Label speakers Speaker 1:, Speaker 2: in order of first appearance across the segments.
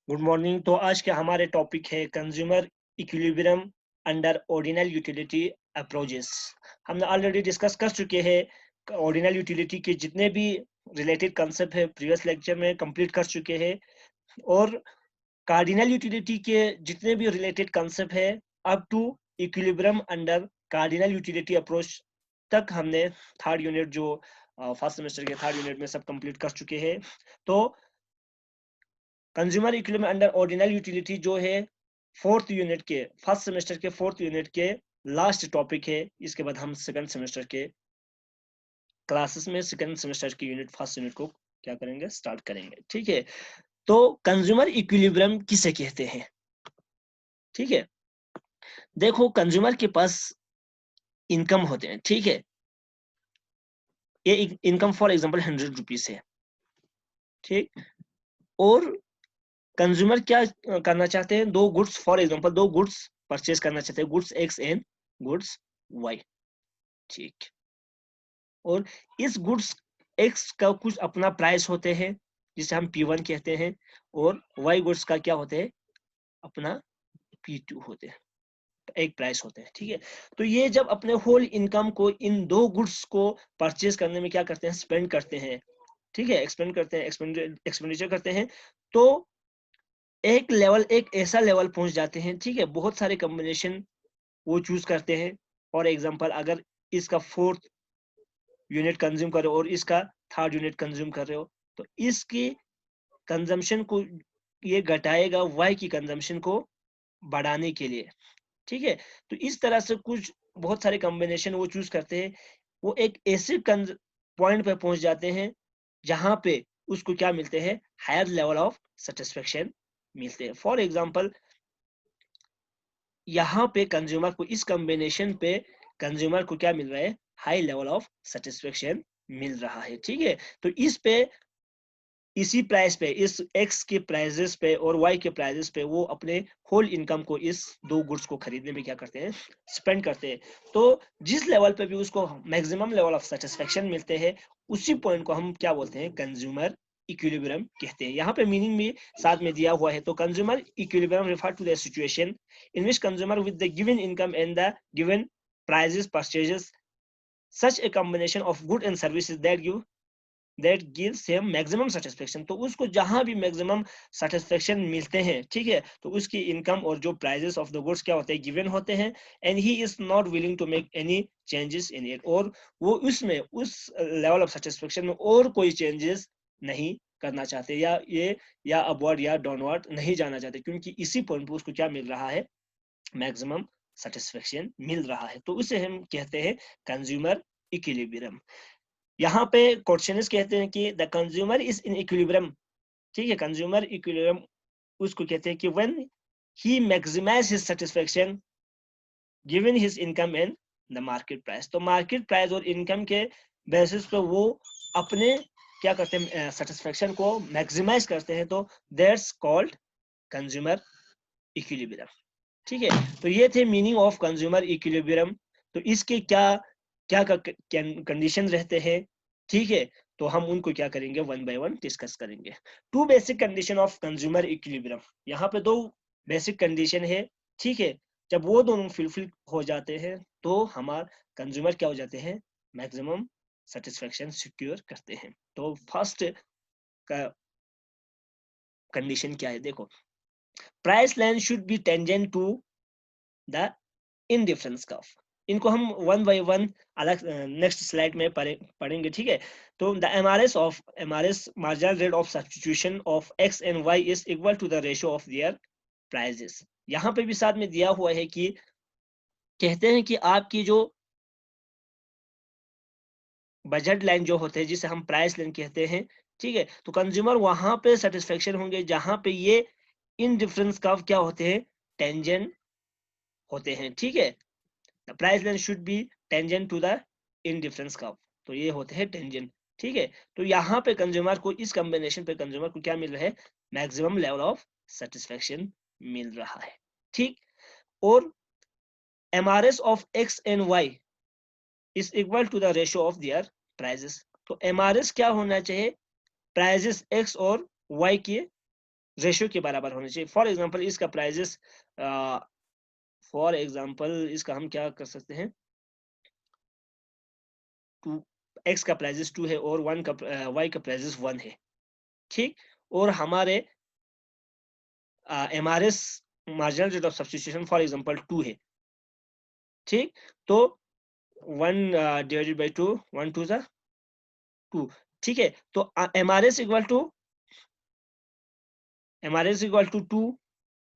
Speaker 1: Good morning. तो आज के हमारे टॉपिक है consumer equilibrium under ordinal utility approaches. हमने ऑलरेडी डिस्कस कर चुके हैं ऑर्डिनल यूटिलिटी के जितने भी रिलेटेड कंसेप्ट है, प्रीवियस लेक्चर में कंप्लीट कर चुके हैं। और कार्डिनल यूटिलिटी के जितने भी रिलेटेड कंसेप्ट है up to equilibrium under cardinal utility approach तक हमने थर्ड यूनिट जो फर्स्ट सेमेस्टर के थर्ड यूनिट में सब कंप्लीट कर चुके हैं। तो consumer equilibrium under ordinal utility जो है फोर्थ यूनिट के फर्स्ट सेमेस्टर के फोर्थ यूनिट के लास्ट टॉपिक है। इसके बाद हम सेकंड सेमेस्टर के क्लासेस में सेकंड सेमेस्टर की यूनिट फर्स्ट यूनिट को क्या करेंगे, स्टार्ट करेंगे। ठीक है। तो कंज्यूमर इक्विलिब्रियम किसे कहते हैं? ठीक है, देखो कंज्यूमर के पास इनकम होते हैं। ठीक है, ये इनकम फॉर एग्जांपल 100 रुपीज है। ठीक। और कंज्यूमर क्या करना चाहते हैं? दो गुड्स, फॉर एग्जांपल दो गुड्स परचेज करना चाहते हैं, goods X and goods Y. ठीक। और इस गुड्स एक्स का कुछ अपना प्राइस होते हैं जिसे हम P1 कहते हैं, और वाई गुड्स का क्या होते हैं? अपना P2 होते हैं, एक प्राइस होते हैं। ठीक है। तो ये जब अपने होल इनकम को इन दो गुड्स को परचेज करने में क्या करते हैं, स्पेंड करते हैं। ठीक है, एक्सपेंड करते हैं, एक्सपेंडिचर करते हैं। तो एक लेवल, एक ऐसा लेवल पहुंच जाते हैं। ठीक है, बहुत सारे कॉम्बिनेशन वो चूज करते हैं। फॉर एग्जांपल अगर इसका फोर्थ यूनिट कंज्यूम कर रहे हो और इसका थर्ड यूनिट कंज्यूम कर रहे हो, तो इसकी कंजम्पशन को ये घटाएगा वाई की कंजम्पशन को बढ़ाने के लिए। ठीक है। तो इस तरह से कुछ बहुत सारे कॉम्बिनेशन वो चूज करते हैं। वो एक ऐसे पॉइंट पे पहुंच जाते हैं जहां पे उसको क्या मिलते हैं, हायर लेवल ऑफ सेटिस्फेक्शन मिलते हैं। फॉर एग्जांपल यहाँ पे कंज्यूमर को इस कॉम्बिनेशन पे कंज्यूमर को क्या मिल रहा है, हाई लेवल ऑफ सेटिस्फेक्शन मिल रहा है। ठीक है। तो इस पे, इसी प्राइस पे, इस एक्स के प्राइजेस पे और वाई के प्राइजेस पे वो अपने होल इनकम को इस दो गुड्स को खरीदने में क्या करते हैं, स्पेंड करते हैं। तो जिस लेवल पे भी उसको मैक्सिमम लेवल ऑफ सेटिस्फेक्शन मिलते हैं, उसी पॉइंट को हम क्या बोलते हैं, कंज्यूमर इक्विलिब्रियम कहते हैं। यहाँ पे मीनिंग भी साथ में दिया हुआ है। तो consumer equilibrium refer to the situation in which consumer with the given income and the given prices purchases such a combination of goods and services that gives him maximum satisfaction। तो उसको जहां भी मैक्सिमम सेटिस्फेक्शन मिलते हैं, ठीक है, तो उसकी इनकम और जो प्राइजेस ऑफ द गुड्स क्या होते हैं, गिवन होते हैं। And he is not willing to make any changes in it. और वो उसमें, उस लेवल ऑफ सेटिस्फेक्शन में और कोई चेंजेस नहीं करना चाहते, या अपवर्ड या डाउनवर्ड नहीं जाना चाहते, क्योंकि इसी पॉइंट पे उसको क्या मिल रहा है, मैक्सिमम सेटिस्फेक्शन मिल रहा है। तो उसे हम कहते हैं कंज्यूमर इक्विलिब्रियम। यहाँ पे क्वेश्चन कहते हैं कि the consumer is in equilibrium. ठीक है, कंज्यूमर इक्विलिब्रियम उसको कहते हैं कि when he maximize his satisfaction given his income and the market price. तो मार्केट प्राइस और इनकम के बेसिस पे वो अपने क्या करते हैं, सेटिस्फेक्शन को मैक्सिमाइज करते हैं। तो दैट्स कॉल्ड कंज्यूमर इक्विलिब्रियम। ठीक है। तो ये थे मीनिंग ऑफ कंज्यूमर इक्विलिब्रियम। तो इसके क्या क्या कंडीशन रहते हैं, ठीक है, तो हम उनको क्या करेंगे, वन बाय वन डिस्कस करेंगे। Two basic condition of consumer equilibrium. यहाँ पे दो बेसिक कंडीशन है। ठीक है, जब वो दोनों फुलफिल हो जाते हैं तो हमारा कंज्यूमर क्या हो जाते हैं, मैक्सिमम सेटिस्फेक्शन सिक्योर करते हैं। तो फर्स्ट का कंडीशन क्या है, देखो, price line should be tangent to the indifference curve. इनको हम वन बाय वन अलग नेक्स्ट स्लाइड में पढ़ेंगे। ठीक है। तो the MRS marginal rate of substitution of X and Y is equal to the ratio of their prices. यहाँ पे भी साथ में दिया हुआ है कि कहते हैं कि आपकी जो बजट लाइन जो होते हैं, जिसे हम प्राइस लाइन कहते हैं, ठीक है, तो कंज्यूमर वहां पे सेटिस्फेक्शन होंगे जहां पे ये इन डिफरेंस कर्व क्या होते हैं, टेंजेंट होते हैं। ठीक है, the price line should be tangent to the indifference curve. तो ये होते हैं टेंजेंट। ठीक है। तो यहाँ पे कंज्यूमर को, इस कॉम्बिनेशन पे कंज्यूमर को क्या मिल रहा है, मैक्सिमम लेवल ऑफ सेटिस्फेक्शन मिल रहा है। ठीक। और MRS of X and Y is equal to the ratio of their prices. तो एमआरएस क्या होना चाहिए, प्राइजेस एक्स और वाई के रेशियो के बराबर होना चाहिए। फॉर एग्जांपल इसका प्राइजेस, फॉर एग्जांपल इसका हम क्या कर सकते हैं, 2 x का प्राइजेस 2 है और 1 का y का प्राइजेस 1 है, ठीक। और हमारे MRS marginal rate of substitution for example 2 है, ठीक। तो 1 डिवाइडेड बाय 2, 1 2 जा 2, ठीक है। तो MRS equal to 2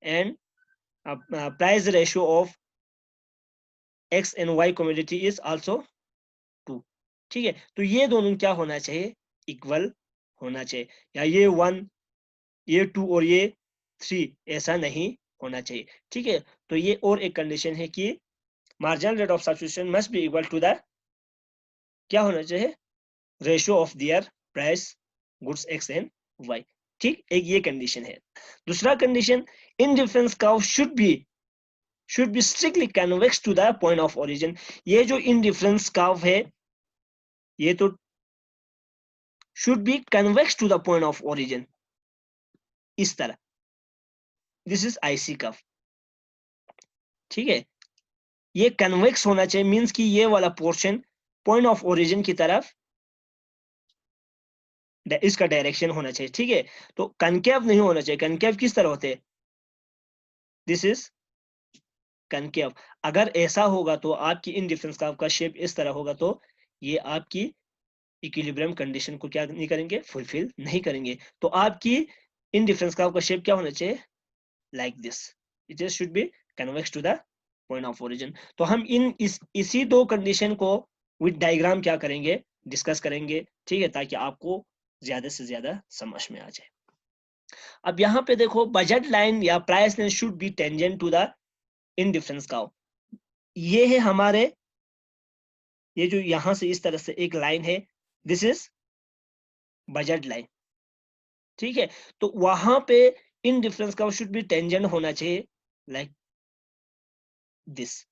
Speaker 1: and price ratio of x and y commodity is also 2, ठीक है। तो ये दोनों क्या होना चाहिए, इक्वल होना चाहिए, या ये 1 ये 2 और ये 3 ऐसा नहीं होना चाहिए, ठीक है। तो ये और एक कंडीशन है कि marginal rate of substitution must be equal to the, क्या होना चाहिए, ratio of their price goods x and y, ठीक। एक ये कंडीशन है। दूसरा condition, indifference curve should be strictly convex to the point of origin. ये जो इन डिफरेंस कर्व है ये तो should be convex to the point of origin, इस तरह, दिस इज आईसी कर्व, ठीक है। ये कन्वेक्स होना चाहिए, मींस कि ये वाला पोर्शन पॉइंट ऑफ ओरिजिन की तरफ इसका डायरेक्शन होना चाहिए, ठीक है। तो कनकेव नहीं होना चाहिए। कनकेव किस तरह होते हैं, दिस इज कनकेव। अगर ऐसा होगा तो आपकी इन डिफरेंस कर्व का शेप इस तरह होगा, तो ये आपकी इक्विलिब्रियम कंडीशन को क्या नहीं करेंगे, फुलफिल नहीं करेंगे। तो आपकी इन डिफरेंस कर्व का शेप क्या होना चाहिए, like this, it is should be convex to the point of origin. तो हम इसी दो कंडीशन को विद डायग्राम क्या करेंगे, डिस्कस करेंगे, ठीक है, ताकि आपको ज्यादा से ज्यादा समझ में आ जाए। अब यहाँ पे देखो, बजट लाइन या price line should be tangent to the indifference curve. ये है हमारे, ये जो यहां से इस तरह से एक लाइन है, दिस इज बजट लाइन, ठीक है। तो वहां पे in difference curve should be tangent होना चाहिए, लाइक दिस,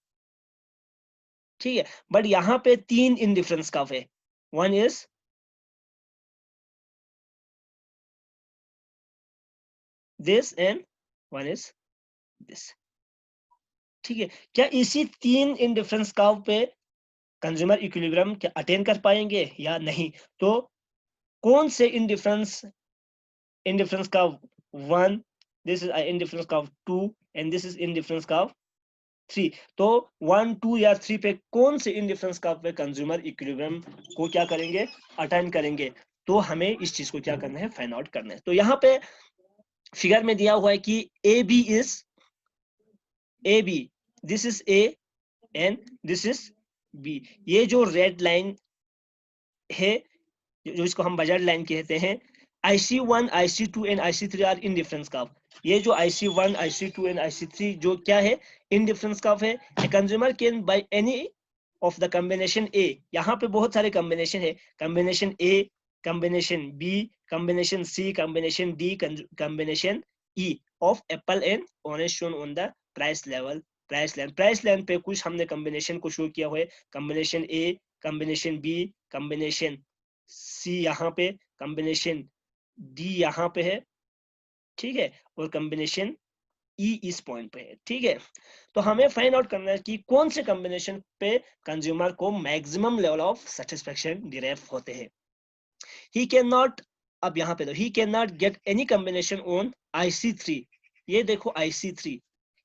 Speaker 1: ठीक है। बट यहां पे 3 इन डिफरेंस कर्व है, one is this and one is this, ठीक है। क्या इसी 3 इन डिफरेंस कर्व पे कंज्यूमर इक्विलिब्रियम क्या अटेन कर पाएंगे या नहीं? तो कौन से in difference curve 1, this is in difference curve 2 and this is in difference curve 3। तो 1 2 या 3 पे कौन से इन डिफरेंस कर्व पे कंज्यूमर इक्विलिब्रियम को क्या करेंगे, अटेन करेंगे? तो हमें इस चीज को क्या करना है, फाइंड आउट करना है। तो यहाँ पे फिगर में दिया हुआ है कि A B, this is A and this is B. ये जो रेड लाइन है, जो इसको हम बजट लाइन कहते हैं, IC1 IC2 and IC3 are indifference curve. ये जो IC1 IC2 एंड IC3 जो क्या है, इन डिफरेंस कर्व है। Consumer can buy any of the combination A, यहाँ पे बहुत सारे कॉम्बिनेशन है, combination A, combination B, combination C, combination D, combination E of apple and orange shown on the price level, price line पे कुछ हमने combination को show किया हुआ है, combination A, combination B, combination सी यहाँ पे, कॉम्बिनेशन डी यहाँ पे है, ठीक है, और कॉम्बिनेशन ई इस पॉइंट पे है, ठीक है। तो हमें फाइंड आउट करना है कि कौन से कॉम्बिनेशन पे कंज्यूमर को maximum level of satisfaction derive होते हैं। ही कैन नॉट, अब यहाँ पे तो he can not get any combination on IC3। ये देखो IC3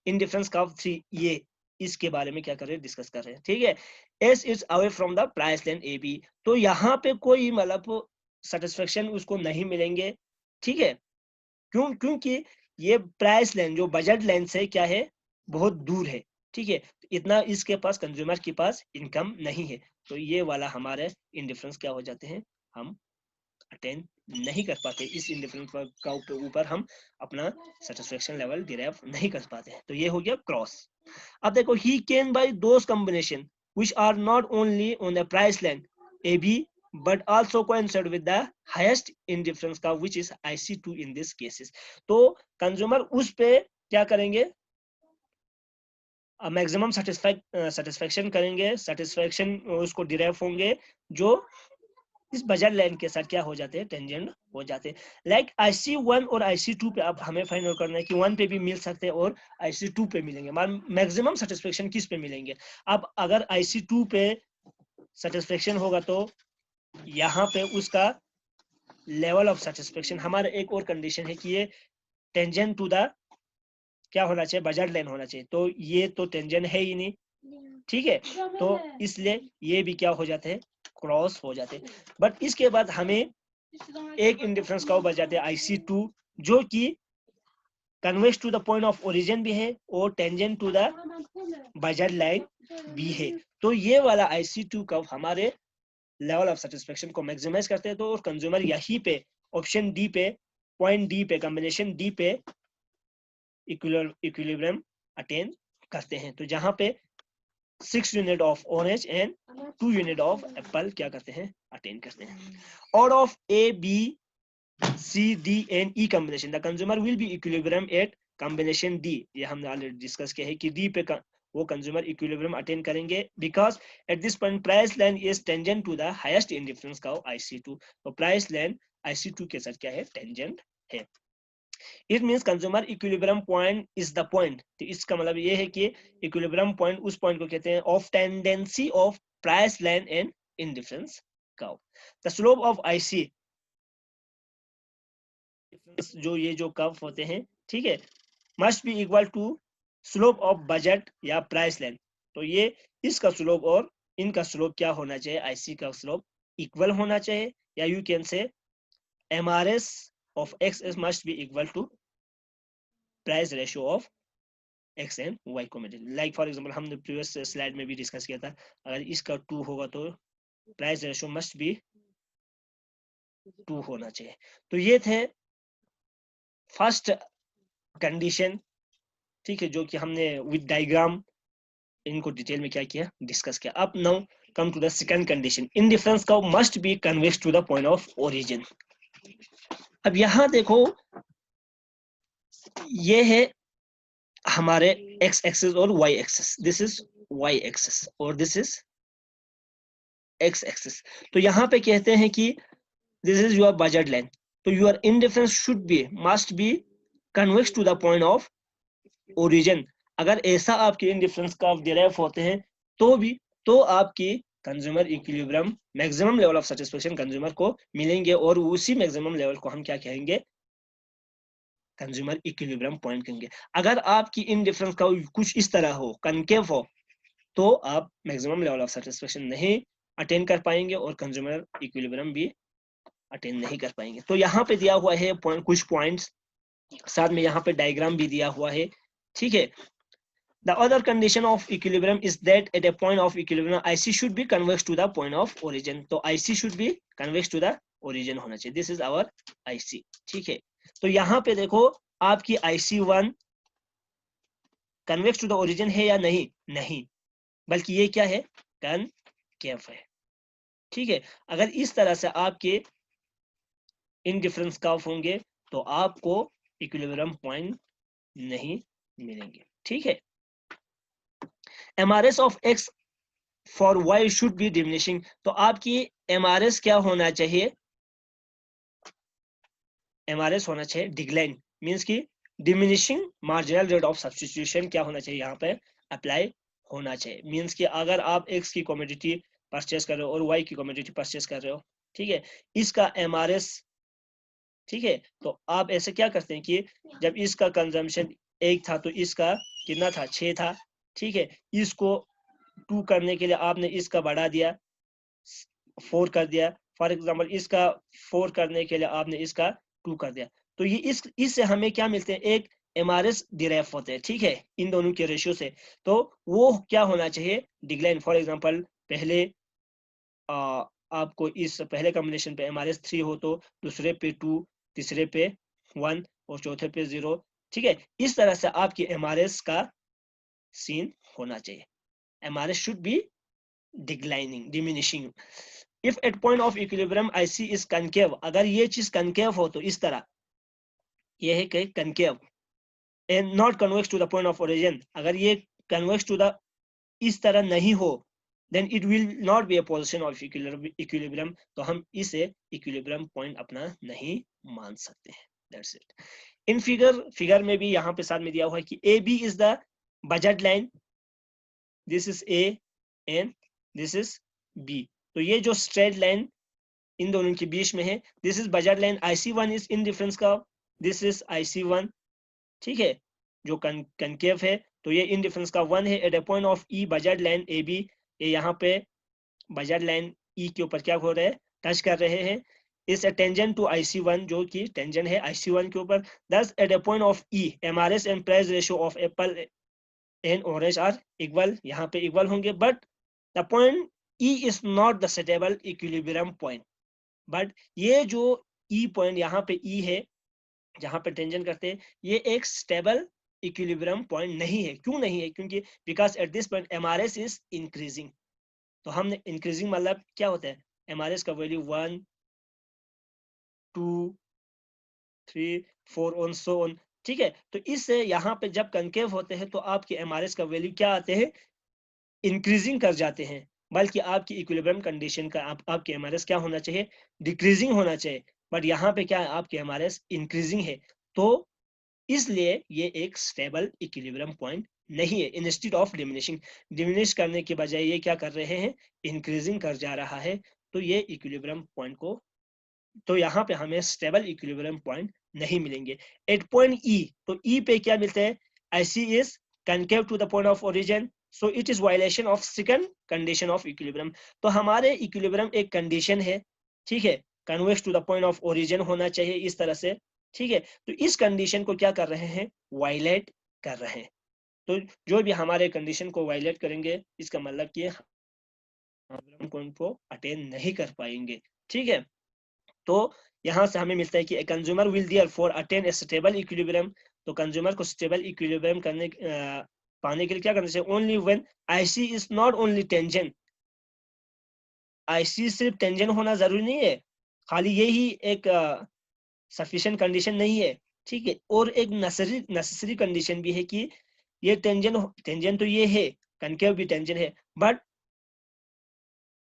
Speaker 1: इन डिफरेंस कर्व 3, ये इसके बारे में क्या कर रहे हैं, डिस्कस कर रहे हैं, ठीक है। S is away from the price line AB। तो यहाँ पे कोई मतलब सेटिस्फेक्शन उसको नहीं मिलेंगे, ठीक है। क्योंकि ये प्राइस लाइन जो बजट लाइन से क्या है, बहुत दूर है, ठीक है। इतना इसके पास, कंज्यूमर के पास इनकम नहीं है, तो ये वाला हमारे इंडिफरेंस क्या हो जाते हैं, हम अटेन नहीं कर पाते, इस इंडिफरेंस का ऊपर हम अपना सेटिस्फेक्शन लेवल डिराइव नहीं कर पाते हैं। तो ये हो गया क्रॉस। अब देखो, he can buy those combination which are not only on the price line AB but also coincide with the highest indifference curve which is IC2 in this cases। तो कंज्यूमर उस पे क्या करेंगे, मैक्सिमम सेटिस्फेक्शन करेंगे, satisfaction उसको derive होंगे जो इस बजट लाइन के साथ क्या हो जाते हैं, टेंजेंट हो जाते हैं। लाइक IC1 और IC2 पे अब हमें फाइंड आउट करना है कि 1 पे भी मिल सकते हैं और IC2 पे मिलेंगे। मैक्सिमम सेटिस्फेक्शन किस पे मिलेंगे। अब अगर IC2 पे सेटिस्फेक्शन होगा तो यहाँ पे उसका लेवल ऑफ सेटिस्फेक्शन, हमारा एक और कंडीशन है कि ये टेंजेंट टू द क्या होना चाहिए, बजट लाइन होना चाहिए। तो ये तो टेंजेंट है ही नहीं, ठीक है, तो इसलिए ये भी क्या हो जाते हैं, क्रॉस हो जाते हैं। बट इसके बाद हमें एक इंडिफरेंस कर्व बच जाते हैं IC2 जो कि convex to the point of origin भी है और tangent to the budget line भी है। तो ये वाला IC2 कर्व हमारे लेवल ऑफ सेटिस्फेक्शन को मैक्सिमाइज करते हैं। तो और कंज्यूमर यहीं पे ऑप्शन डी पे, पॉइंट डी पे, कॉम्बिनेशन डी पे इक्विलिब्रियम अटेन करते हैं। तो जहां पे 6 unit of orange and 2 unit of apple क्या करते हैं, अटेन करते हैं। और of A, B, C, D and E combination, the consumer will be equilibrium at combination D। ये हमने ऑलरेडी डिस्कस किया है कि D पे वो कंज्यूमर इक्विलिब्रियम अटेन करेंगे because at this point price line is tangent to the highest indifference curve IC2। तो price line IC2 के साथ क्या है, टेंजेंट है। It means consumer equilibrium point is the point. तो इसका मतलब ये है कि इक्विलिब्रियम पॉइंट उस पॉइंट को कहते हैं of tangency of price line and indifference curve. The slope of IC, जो ये जो कर्व होते हैं, ठीक है, must be equal to slope of budget या प्राइस लाइन। तो ये इसका स्लोप और इनका स्लोप क्या होना चाहिए, IC का स्लोप इक्वल होना चाहिए, या you can say MRS of X must be equal to price ratio of X and Y combination। Like for example हमने प्रीवियस स्लाइड में भी डिस्कस किया था, अगर इसका 2 होगा तो प्राइस रेशियो मस्ट बी 2 होना चाहिए। तो ये थे फर्स्ट कंडीशन, ठीक है, जो कि हमने विद डायग्राम इनको डिटेल में क्या किया, डिस्कस किया। अब now come to the second condition, indifference curve must be convex to the point of origin. अब यहां देखो, ये है हमारे X एक्सिस और Y axis, this is Y axis और दिस इज X एक्सिस। तो यहां पे कहते हैं कि this is your budget line, तो your indifference should be must be convex to the point of origin. अगर ऐसा आपके इंडिफरेंस कर्व डिराइव होते हैं तो आपकी consumer equilibrium maximum level of satisfaction consumer को मिलेंगे और उसी मैक्सिमम लेवल को हम क्या कहेंगे, कंज्यूमर इक्विलिब्रियम पॉइंट कहेंगे। अगर आपकी इंडिफरेंस कर्व कुछ इस तरह हो, कनकेव हो, तो आप मैक्सिमम लेवल ऑफ सेटिस्फेक्शन नहीं अटेन कर पाएंगे और कंज्यूमर इक्विलिब्रियम भी अटेन नहीं कर पाएंगे। तो यहाँ पे दिया हुआ है कुछ पॉइंट्स, साथ में यहाँ पे डायग्राम भी दिया हुआ है, ठीक है। The other condition of equilibrium is that at a point of equilibrium IC should be convex to the point of origin। तो IC should be convex to the origin होना चाहिए। This is our IC, ठीक है। तो यहाँ पे देखो आपकी IC1 convex to the origin है या नहीं, नहीं, बल्कि ये क्या है, कनकेव है, ठीक है। अगर इस तरह से आपके इंडिफरेंस कर्व होंगे तो आपको इक्विलिब्रियम पॉइंट नहीं मिलेंगे, ठीक है। MRS of X for Y should be diminishing। तो आपकी MRS क्या होना चाहिए, MRS होना चाहिए डिक्लाइन, मींस की diminishing marginal rate of substitution क्या होना चाहिए, यहाँ पे अप्लाई होना चाहिए। मींस कि अगर आप X की कमोडिटी परचेस कर रहे हो और Y की कमोडिटी परचेस कर रहे हो, ठीक है, इसका MRS, ठीक है, तो आप ऐसे क्या करते हैं कि जब इसका कंजम्पशन 1 था तो इसका कितना था, 6 था, ठीक है, इसको 2 करने के लिए आपने इसका बढ़ा दिया, 4 कर दिया। फॉर एग्जांपल इसका 4 करने के लिए आपने इसका 2 कर दिया। तो ये इससे हमें क्या मिलते हैं, एक MRS डिराइव होते हैं, ठीक है, इन दोनों के रेशियो से। तो वो क्या होना चाहिए, डिक्लाइन। फॉर एग्जांपल पहले आपको इस पहले कॉम्बिनेशन पे MRS 3 हो तो दूसरे पे 2, तीसरे पे 1 और चौथे पे 0, ठीक है। इस तरह से आपकी MRS का सीन होना चाहिए। MRS should be declining, diminishing। If at point of equilibrium IC is concave, अगर ये चीज concave हो तो इस तरह, ये है कि concave and not convex to the point of origin। अगर ये convex to the इस तरह नहीं हो, then it will not be a position of equilibrium, तो हम इसे equilibrium point अपना नहीं मान सकते हैं. That's it. इन फिगर में भी यहाँ पे साथ में दिया हुआ है कि AB is the budget line, this is A and this is B. तो ये जो straight line इन दोनों के बीच में है, this is budget line. IC1 is in difference curve, this is IC1, ठीक है, जो कनकेव है, तो ये इन डिफरेंस का 1 है. At a point of E budget line A B, ये यहाँ पे बजट लाइन ई के ऊपर क्या हो रहा है, टच कर रहे हैं. इस टेंजेंट टू IC1, जो कि टेंजेंट है IC1 के ऊपर. Thus at a point of E MRS and price ratio of apple and orange are equal, यहाँ पे इक्वल होंगे. But the point E is not the stable equilibrium point. But ये जो ई पॉइंट यहाँ पे ई है, जहां पे टेंजेंट करते हैं, ये एक स्टेबल इक्विलिब्रियम पॉइंट नहीं है. क्यों नहीं है? क्योंकि because at this point MRS is increasing. तो हमने इंक्रीजिंग मतलब क्या होता है, MRS का वैल्यू 1 2 3 4 ऑन सो ऑन, ठीक है. तो इससे यहाँ पे जब कनकेव होते हैं तो आपके MRS का वैल्यू क्या आते हैं, इंक्रीजिंग कर जाते हैं. बल्कि आपकी इक्विलिब्रियम कंडीशन का आपके MRS क्या होना चाहिए, डिक्रीजिंग होना चाहिए. बट यहाँ पे क्या है, आपके MRS इंक्रीजिंग है. तो इसलिए ये एक स्टेबल इक्विलिब्रियम पॉइंट नहीं है. इंस्टेड ऑफ डिमिनिश करने के बजाय ये क्या कर रहे हैं, इंक्रीजिंग कर जा रहा है. तो ये इक्विलिब्रियम पॉइंट को, तो यहाँ पे हमें स्टेबल इक्विलिब्रियम पॉइंट नहीं मिलेंगे. एट पॉइंट ई, तो ई पे क्या मिलता है, IC is concave to the point of origin, so it is violation of second condition of equilibrium. तो हमारे इक्विलिब्रियम एक कंडीशन है, ठीक है, convex to the point of origin होना चाहिए इस तरह से, ठीक है. तो इस कंडीशन को क्या कर रहे हैं, वायलेट कर रहे हैं. तो जो भी हमारे कंडीशन को वायलेट करेंगे, इसका मतलब कि हम पॉइंट को अटेन नहीं कर पाएंगे, ठीक है. तो यहाँ से हमें मिलता है कि consumer will therefore attain A stable equilibrium. तो कंज्यूमर को स्टेबल इक्विलिब्रियम पाने के लिए क्या करना चाहिए, only when IC is not only tangent. IC सिर्फ टेंजेंट होना जरूरी नहीं है, खाली यही एक सफिशिएंट कंडीशन नहीं है, ठीक है. और एक नेसेसरी कंडीशन भी है कि ये टेंजेंट तो ये है, कनकेव भी टेंजेंट है, but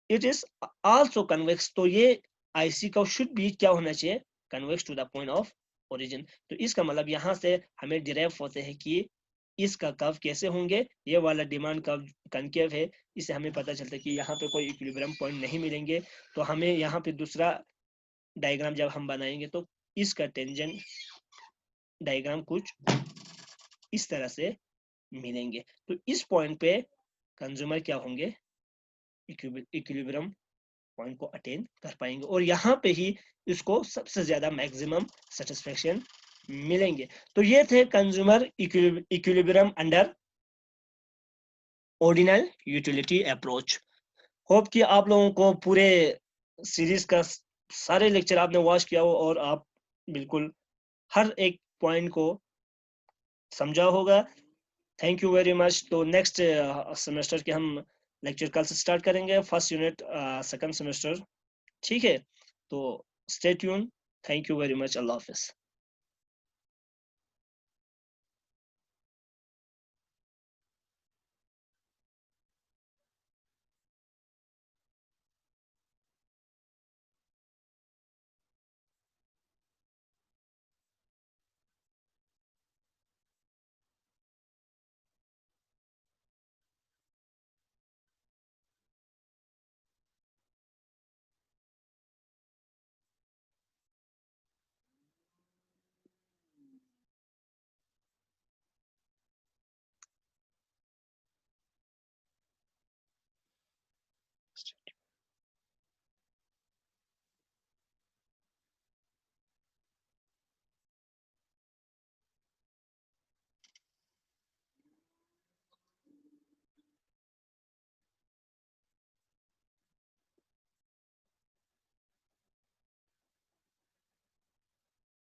Speaker 1: it is also convex. तो ये IC का शुड भी क्या होना चाहिए, convex to the point of origin. तो इसका मतलब यहाँ से हमें डिराइव होते हैं कि इसका कर्व कैसे होंगे. ये वाला डिमांड कर्व कनकेव है, इससे हमें पता चलता है कि यहाँ पे कोई इक्विलिब्रियम पॉइंट नहीं मिलेंगे. तो हमें यहाँ पे दूसरा डायग्राम जब हम बनाएंगे तो इसका टेंजेंट डायग्राम कुछ इस तरह से मिलेंगे. तो इस पॉइंट पे कंज्यूमर क्या होंगे, इक्विलिब्रियम पॉइंट को अटेन कर पाएंगे, और यहाँ पे ही इसको सबसे ज्यादा मैक्सिमम सेटिस्फेक्शन मिलेंगे. तो ये थे consumer equilibrium under ordinal utility approach. Hope कि आप लोगों को पूरे सीरीज का सारे लेक्चर आपने वॉच किया हो और आप बिल्कुल हर एक पॉइंट को समझा होगा. Thank you very much. तो नेक्स्ट सेमेस्टर के हम लेक्चर कल से स्टार्ट करेंगे, फर्स्ट यूनिट सेकंड सेमेस्टर, ठीक है. तो stay tune. Thank you very much. Allah Hafiz.